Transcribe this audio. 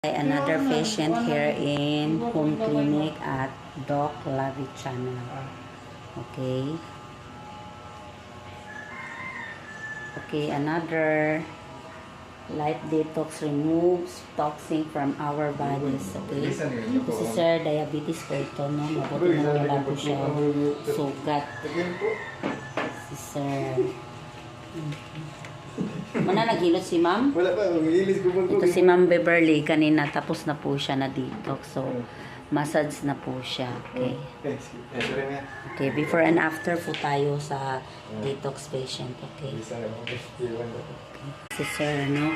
Another patient here in home clinic at Doc Lavi Channel. Okay. Okay, another light detox removes toxin from our bodies. Okay. Si Sir, diabetes po ito, no? Mabuti na wala po siya sugat. Si Sir. Muna naghilot si ma'am? Wala pa, magilis ko po. Ito si Ma'am Beverly, kanina tapos na po siya na detox. So, massage na po siya. Okay. Okay, before and after po tayo sa detox patient. Okay. Si Sir, no?